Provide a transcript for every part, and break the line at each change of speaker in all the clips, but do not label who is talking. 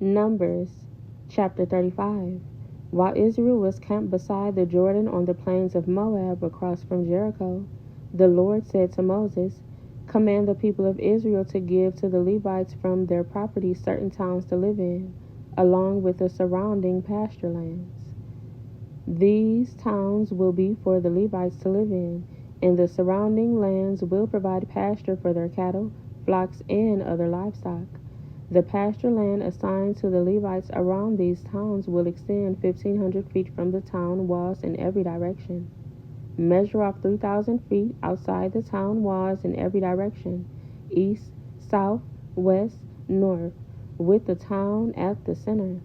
Numbers chapter 35. While Israel was camped beside the Jordan on the plains of Moab across from Jericho, the Lord said to Moses, "Command the people of Israel to give to the Levites from their property certain towns to live in, along with the surrounding pasture lands. These towns will be for the Levites to live in, and the surrounding lands will provide pasture for their cattle, flocks, and other livestock. The pasture land assigned to the Levites around these towns will extend 1,500 feet from the town walls in every direction. Measure off 3,000 feet outside the town walls in every direction, east, south, west, north, with the town at the center.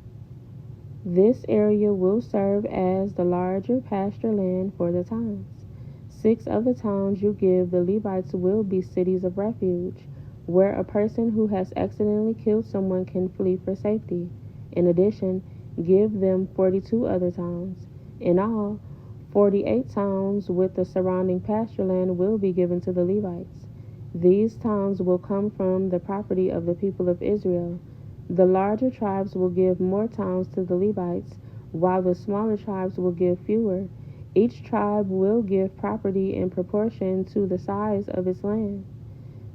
This area will serve as the larger pasture land for the towns. 6 of the towns you give the Levites will be cities of refuge, where a person who has accidentally killed someone can flee for safety. In addition, give them 42 other towns. In all, 48 towns with the surrounding pasture land will be given to the Levites. These towns will come from the property of the people of Israel. The larger tribes will give more towns to the Levites, while the smaller tribes will give fewer. Each tribe will give property in proportion to the size of its land."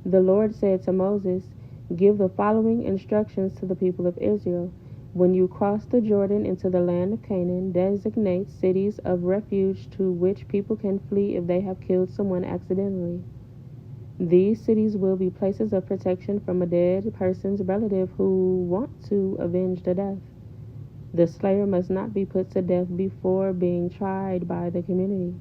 The Lord said to Moses, "Give the following instructions to the people of Israel. When you cross the Jordan into the land of Canaan, designate cities of refuge to which people can flee if they have killed someone accidentally. These cities will be places of protection from a dead person's relative who want to avenge the death. The slayer must not be put to death before being tried by the community.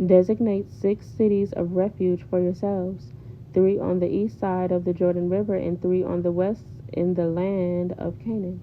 Designate 6 cities of refuge for yourselves, 3 on the east side of the Jordan River and 3 on the west in the land of Canaan.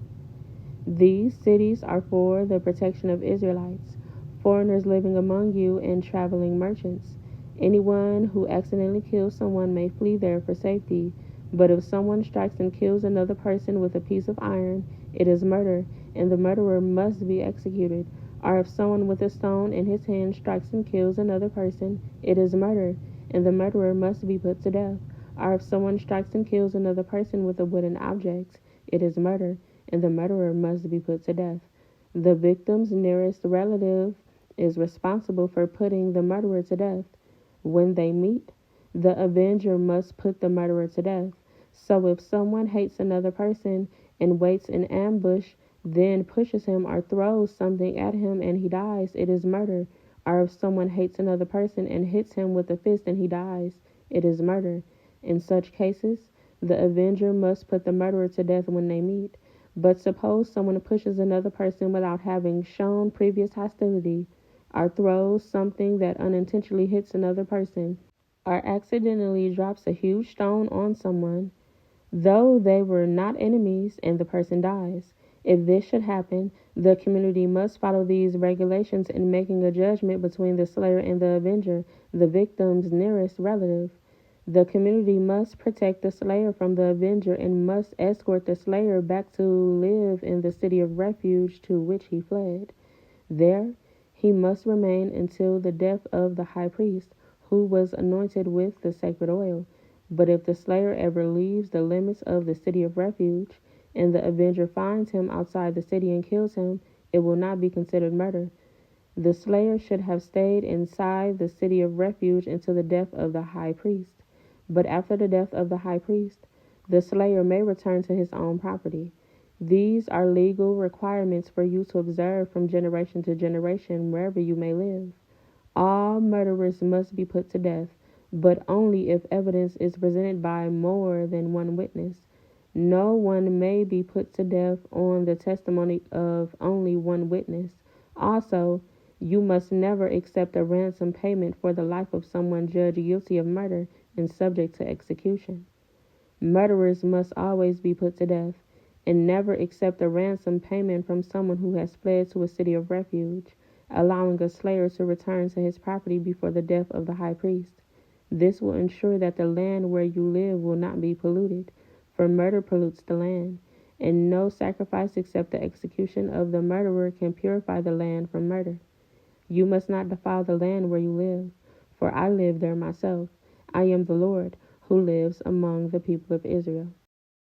These cities are for the protection of Israelites, foreigners living among you, and traveling merchants. Anyone who accidentally kills someone may flee there for safety, but if someone strikes and kills another person with a piece of iron, it is murder, and the murderer must be executed. Or if someone with a stone in his hand strikes and kills another person, it is murder, and the murderer must be put to death. Or if someone strikes and kills another person with a wooden object, it is murder, and the murderer must be put to death. The victim's nearest relative is responsible for putting the murderer to death. When they meet, the avenger must put the murderer to death. So if someone hates another person and waits in ambush, then pushes him or throws something at him and he dies, it is murder. Or if someone hates another person and hits him with a fist and he dies, it is murder. In such cases, the avenger must put the murderer to death when they meet. But suppose someone pushes another person without having shown previous hostility, or throws something that unintentionally hits another person, or accidentally drops a huge stone on someone, though they were not enemies, and the person dies. If this should happen, the community must follow these regulations in making a judgment between the slayer and the avenger, the victim's nearest relative. The community must protect the slayer from the avenger and must escort the slayer back to live in the city of refuge to which he fled. There, he must remain until the death of the high priest, who was anointed with the sacred oil. But if the slayer ever leaves the limits of the city of refuge, and the avenger finds him outside the city and kills him, it will not be considered murder. The slayer should have stayed inside the city of refuge until the death of the high priest. But after the death of the high priest, the slayer may return to his own property. These are legal requirements for you to observe from generation to generation wherever you may live. All murderers must be put to death, but only if evidence is presented by more than one witness. No one may be put to death on the testimony of only one witness. Also, you must never accept a ransom payment for the life of someone judged guilty of murder and subject to execution. Murderers must always be put to death, and never accept a ransom payment from someone who has fled to a city of refuge, allowing a slayer to return to his property before the death of the high priest. This will ensure that the land where you live will not be polluted, for murder pollutes the land, and no sacrifice except the execution of the murderer can purify the land from murder. You must not defile the land where you live, for I live there myself. I am the Lord, who lives among the people of Israel.